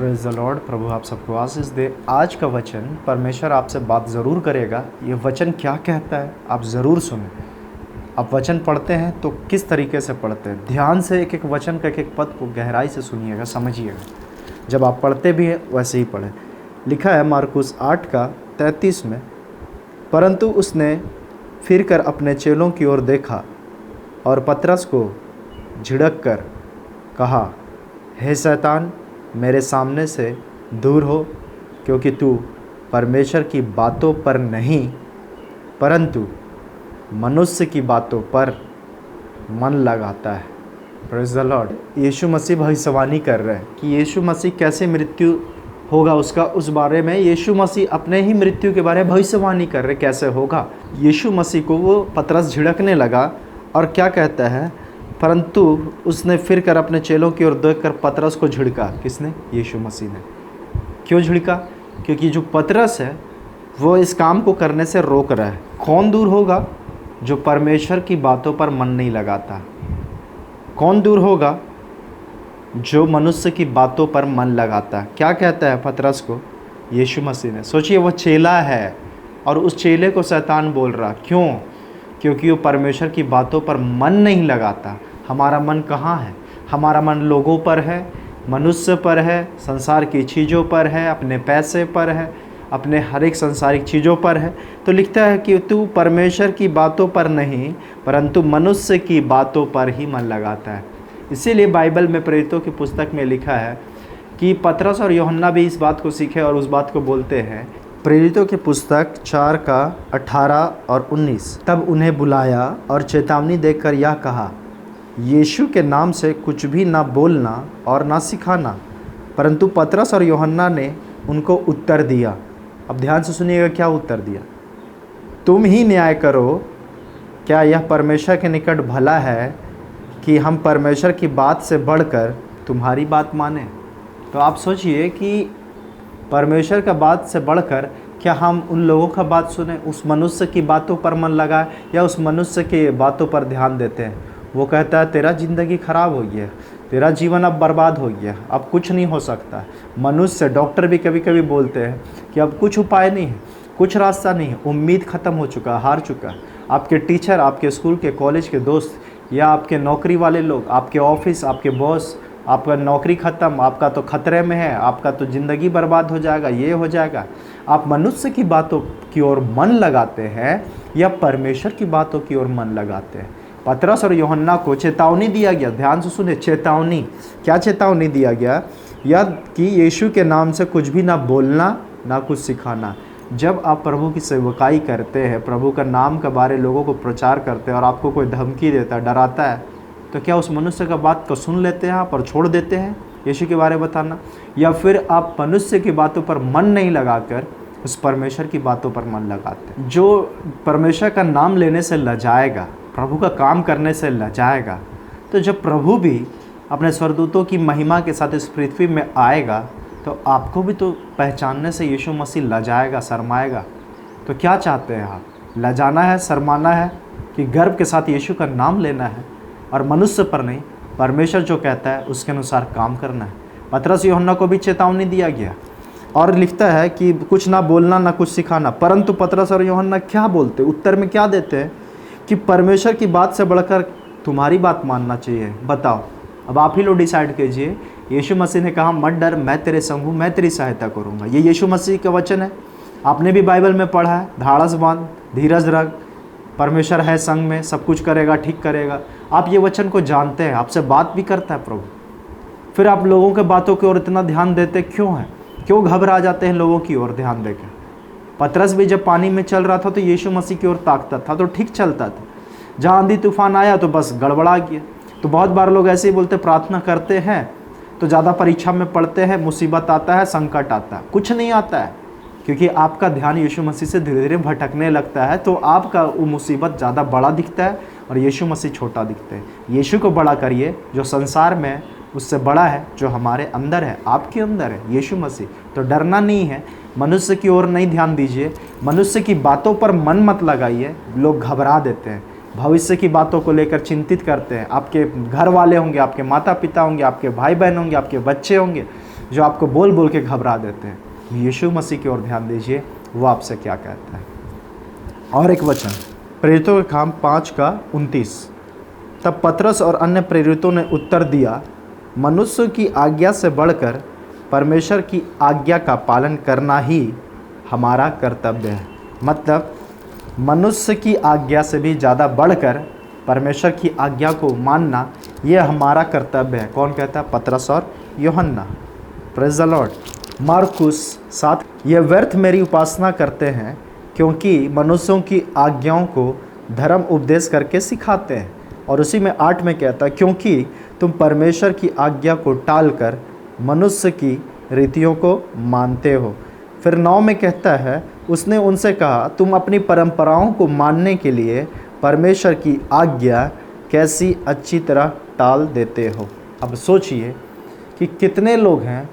Praise the Lord. प्रभु आप सबको आशीष दे। आज का वचन परमेश्वर आपसे बात ज़रूर करेगा। ये वचन क्या कहता है आप ज़रूर सुनें। आप वचन पढ़ते हैं तो किस तरीके से पढ़ते हैं, ध्यान से एक एक वचन का एक एक पद को गहराई से सुनिएगा, समझिएगा। जब आप पढ़ते भी हैं वैसे ही पढ़ें। लिखा है मार्कुस 8:33 में, परंतु उसने फिर कर अपने चेलों की ओर देखा और पतरस को झिड़क कर कहा, हे शैतान, मेरे सामने से दूर हो, क्योंकि तू परमेश्वर की बातों पर नहीं परंतु मनुष्य की बातों पर मन लगाता है। Praise the lord. यीशु मसीह भविष्यवाणी कर रहे हैं कि यीशु मसीह कैसे मृत्यु होगा उसका, उस बारे में यीशु मसीह अपने ही मृत्यु के बारे में भविष्यवाणी कर रहे कैसे होगा। यीशु मसीह को वो पतरस झिड़कने लगा और क्या कहता है, परंतु उसने फिर कर अपने चेलों की ओर देखकर पतरस को झिड़का। किसने? यीशु मसीह ने। क्यों झिड़का? क्योंकि जो पतरस है वो इस काम को करने से रोक रहा है। कौन दूर होगा? जो परमेश्वर की बातों पर मन नहीं लगाता। कौन दूर होगा? जो मनुष्य की बातों पर मन लगाता है। क्या कहता है पतरस को? यीशु मसीह ने। सोचिए, वो चेला है और उस चेले को शैतान बोल रहा। क्यों? क्योंकि वो परमेश्वर की बातों पर मन नहीं लगाता। हमारा मन कहाँ है? हमारा मन लोगों पर है, मनुष्य पर है, संसार की चीज़ों पर है, अपने पैसे पर है, अपने हर एक संसारिक चीज़ों पर है। तो लिखता है कि तू परमेश्वर की बातों पर नहीं परंतु मनुष्य की बातों पर ही मन लगाता है। इसीलिए बाइबल में प्रेरितों की पुस्तक में लिखा है कि पतरस और यूहन्ना भी इस बात को सीखे और उस बात को बोलते हैं। प्रेरितों की पुस्तक 4:18 और 19। तब उन्हें बुलाया और चेतावनी देकर यह कहा, यीशु के नाम से कुछ भी ना बोलना और ना सिखाना। परंतु पतरस और यूहन्ना ने उनको उत्तर दिया। अब ध्यान से सुनिएगा क्या उत्तर दिया। तुम ही न्याय करो, क्या यह परमेश्वर के निकट भला है कि हम परमेश्वर की बात से बढ़कर तुम्हारी बात माने? तो आप सोचिए कि परमेश्वर का बात से बढ़कर क्या हम उन लोगों का बात सुने, उस मनुष्य की बातों पर मन लगाए या उस मनुष्य की बातों पर ध्यान देते हैं। वो कहता है तेरा ज़िंदगी ख़राब हो गया, तेरा जीवन अब बर्बाद हो गया, अब कुछ नहीं हो सकता। मनुष्य, डॉक्टर भी कभी कभी बोलते हैं कि अब कुछ उपाय नहीं है, कुछ रास्ता नहीं है, उम्मीद ख़त्म हो चुका, हार चुका है। आपके टीचर, आपके स्कूल के, कॉलेज के दोस्त या आपके नौकरी वाले लोग, आपके ऑफिस, आपके बॉस, आपका नौकरी ख़त्म, आपका तो खतरे में है, आपका तो ज़िंदगी बर्बाद हो जाएगा, ये हो जाएगा। आप मनुष्य की बातों की ओर मन लगाते हैं या परमेश्वर की बातों की ओर मन लगाते हैं? पतरस और यूहन्ना को चेतावनी दिया गया। ध्यान से सुने, चेतावनी। क्या चेतावनी दिया गया? यह कि यीशु के नाम से कुछ भी ना बोलना, ना कुछ सिखाना। जब आप प्रभु की सेवकाई करते हैं, प्रभु का नाम के बारे लोगों को प्रचार करते हैं और आपको कोई धमकी देता है, डराता है, तो क्या उस मनुष्य का बात को सुन लेते हैं आप और छोड़ देते हैं यीशु के बारे में बताना? या फिर आप मनुष्य की बातों पर मन नहीं लगाकर उस परमेश्वर की बातों पर मन लगाते हैं? जो परमेश्वर का नाम लेने से लजाएगा, प्रभु का काम करने से लजाएगा, तो जब प्रभु भी अपने स्वर्गदूतों की महिमा के साथ इस पृथ्वी में आएगा तो आपको भी तो पहचानने से यीशु मसीह लजाएगा, शर्माएगा। तो क्या चाहते हैं आप? लजाना है, शर्माना है, कि गर्व के साथ यीशु का नाम लेना है और मनुष्य पर नहीं, परमेश्वर जो कहता है उसके अनुसार काम करना है? पतरस यूहन्ना को भी चेतावनी दिया गया और लिखता है कि कुछ ना बोलना, ना कुछ सिखाना। परंतु पतरस और यूहन्ना क्या बोलते? उत्तर में क्या देते हैं? कि परमेश्वर की बात से बढ़कर तुम्हारी बात मानना चाहिए। बताओ, अब आप ही लोग डिसाइड कीजिए। यीशु मसीह ने कहा, मत डर, मैं तेरे संग हूँ, मैं तेरी सहायता करूँगा। ये यीशु मसीह का वचन है। आपने भी बाइबल में पढ़ा है, धाड़स बांध, धीरज रख, परमेश्वर है संग में, सब कुछ करेगा, ठीक करेगा। आप ये वचन को जानते हैं, आपसे बात भी करता है प्रभु। फिर आप लोगों के बातों की ओर इतना ध्यान देते क्यों है? क्यों घबरा जाते हैं लोगों की ओर ध्यान देकर? पतरस भी जब पानी में चल रहा था तो यीशु मसीह की ओर ताकता था तो ठीक चलता था। जहाँ आंधी तूफान आया तो बस गड़बड़ा गया। तो बहुत बार लोग ऐसे ही बोलते, प्रार्थना करते हैं तो ज़्यादा परीक्षा में पढ़ते हैं, मुसीबत आता है, संकट आता है। कुछ नहीं आता है, क्योंकि आपका ध्यान यीशु मसीह से धीरे धीरे भटकने लगता है तो आपका वो मुसीबत ज़्यादा बड़ा दिखता है और यीशु मसीह छोटा दिखते हैं। यीशु को बड़ा करिए, जो संसार में उससे बड़ा है, जो हमारे अंदर है, आपके अंदर है, यीशु मसीह। तो डरना नहीं है, मनुष्य की ओर नहीं ध्यान दीजिए, मनुष्य की बातों पर मन मत लगाइए। लोग घबरा देते हैं, भविष्य की बातों को लेकर चिंतित करते हैं। आपके घर वाले होंगे, आपके माता पिता होंगे, आपके भाई बहन होंगे, आपके बच्चे होंगे, जो आपको बोल बोल के घबरा देते हैं। यीशु मसीह की ओर ध्यान दीजिए, वो आपसे क्या कहता है। और एक वचन, प्रेरितों के काम 5:29। तब पतरस और अन्य प्रेरितों ने उत्तर दिया, मनुष्य की आज्ञा से बढ़कर परमेश्वर की आज्ञा का पालन करना ही हमारा कर्तव्य है। मतलब मनुष्य की आज्ञा से भी ज़्यादा बढ़कर परमेश्वर की आज्ञा को मानना ये हमारा कर्तव्य है। कौन कहता है? पतरस और यूहन्ना। Praise the Lord. मार्कुस 7, ये व्यर्थ मेरी उपासना करते हैं क्योंकि मनुष्यों की आज्ञाओं को धर्म उपदेश करके सिखाते हैं। और उसी में 8 में कहता है, क्योंकि तुम परमेश्वर की आज्ञा को टालकर मनुष्य की रीतियों को मानते हो। फिर 9 में कहता है, उसने उनसे कहा, तुम अपनी परंपराओं को मानने के लिए परमेश्वर की आज्ञा कैसी अच्छी तरह टाल देते हो। अब सोचिए कि कितने लोग हैं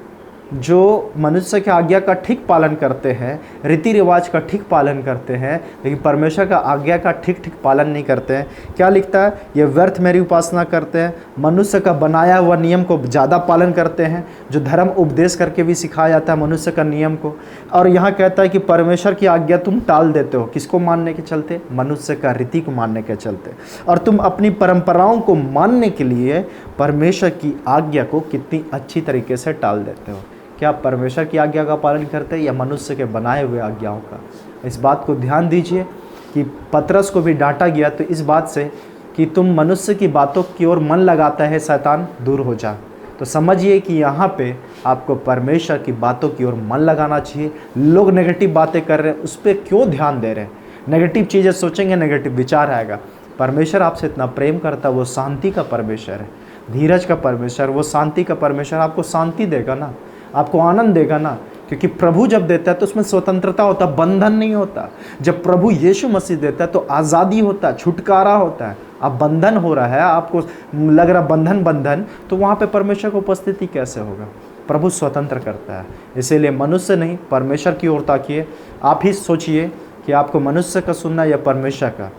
जो मनुष्य की आज्ञा का ठीक पालन करते हैं, रीति रिवाज का ठीक पालन करते हैं, लेकिन परमेश्वर का आज्ञा का ठीक पालन नहीं करते हैं। क्या लिखता है? ये व्यर्थ मेरी उपासना करते हैं, मनुष्य का बनाया हुआ नियम को ज़्यादा पालन करते हैं, जो धर्म उपदेश करके भी सिखाया जाता है मनुष्य का नियम को। और यहाँ कहता है कि परमेश्वर की आज्ञा तुम टाल देते हो। किसको मानने के चलते? मनुष्य का रीति को मानने के चलते। और तुम अपनी परंपराओं को मानने के लिए परमेश्वर की आज्ञा को कितनी अच्छी तरीके से टाल देते हो। क्या आप परमेश्वर की आज्ञा का पालन करते हैं या मनुष्य के बनाए हुए आज्ञाओं का? इस बात को ध्यान दीजिए कि पतरस को भी डांटा गया तो इस बात से कि तुम मनुष्य की बातों की ओर मन लगाता है, शैतान दूर हो जा। तो समझिए कि यहाँ पे आपको परमेश्वर की बातों की ओर मन लगाना चाहिए। लोग नेगेटिव बातें कर रहे हैं, उस पर क्यों ध्यान दे रहे हैं? नेगेटिव चीज़ें सोचेंगे, नेगेटिव विचार आएगा। परमेश्वर आपसे इतना प्रेम करता है, वो शांति का परमेश्वर है, धीरज का परमेश्वर, वो शांति का परमेश्वर। आपको शांति देगा ना, आपको आनंद देगा ना, क्योंकि प्रभु जब देता है तो उसमें स्वतंत्रता होता है, बंधन नहीं होता। जब प्रभु यीशु मसीह देता है तो आज़ादी होता है, छुटकारा होता है। अब बंधन हो रहा है, आपको लग रहा बंधन, तो वहाँ पे परमेश्वर की उपस्थिति कैसे होगा? प्रभु स्वतंत्र करता है। इसीलिए मनुष्य नहीं, परमेश्वर की ओर ताकिए। आप ही सोचिए कि आपको मनुष्य का सुनना या परमेश्वर का।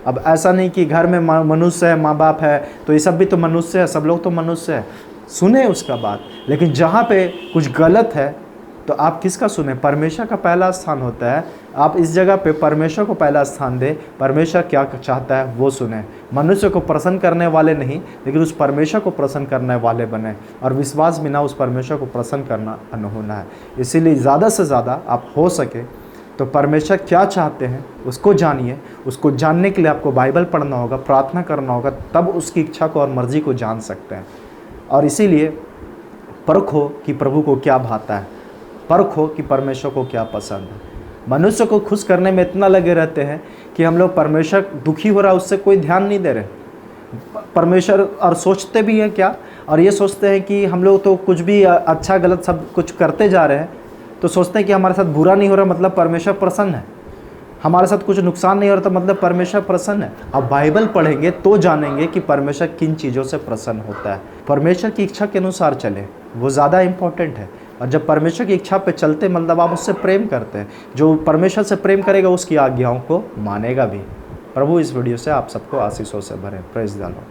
अब ऐसा नहीं कि घर में मनुष्य है, माँ बाप है, तो ये सब भी तो मनुष्य है, सब लोग तो मनुष्य है, सुने उसका बात। लेकिन जहाँ पे कुछ गलत है तो आप किसका सुने? परमेश्वर का पहला स्थान होता है। आप इस जगह पे परमेश्वर को पहला स्थान दें। परमेश्वर क्या चाहता है वो सुने। मनुष्य को प्रसन्न करने वाले नहीं, लेकिन उस परमेश्वर को प्रसन्न करने वाले बने। और विश्वास बिना उस परमेश्वर को प्रसन्न करना अनहोना है। इसीलिए ज़्यादा से ज़्यादा आप हो सके तो परमेश्वर क्या चाहते हैं उसको जानिए। उसको जानने के लिए आपको बाइबल पढ़ना होगा, प्रार्थना करना होगा, तब उसकी इच्छा को और मर्ज़ी को जान सकते हैं। और इसीलिए परखो कि प्रभु को क्या भाता है, परखो कि परमेश्वर को क्या पसंद है। मनुष्य को खुश करने में इतना लगे रहते हैं कि हम लोग परमेश्वर दुखी हो रहा है उससे कोई ध्यान नहीं दे रहे। परमेश्वर और सोचते भी हैं क्या, और ये सोचते हैं कि हम लोग तो कुछ भी अच्छा गलत सब कुछ करते जा रहे हैं, तो सोचते हैं कि हमारे साथ बुरा नहीं हो रहा मतलब परमेश्वर प्रसन्न है, हमारे साथ कुछ नुकसान नहीं हो रहा तो मतलब परमेश्वर प्रसन्न है। अब बाइबल पढ़ेंगे तो जानेंगे कि परमेश्वर किन चीज़ों से प्रसन्न होता है। परमेश्वर की इच्छा के अनुसार चले, वो ज़्यादा इम्पोर्टेंट है। और जब परमेश्वर की इच्छा पे चलते मतलब आप उससे प्रेम करते हैं। जो परमेश्वर से प्रेम करेगा उसकी आज्ञाओं को मानेगा भी। प्रभु इस वीडियो से आप सबको आशीषों से भरे। Praise the Lord.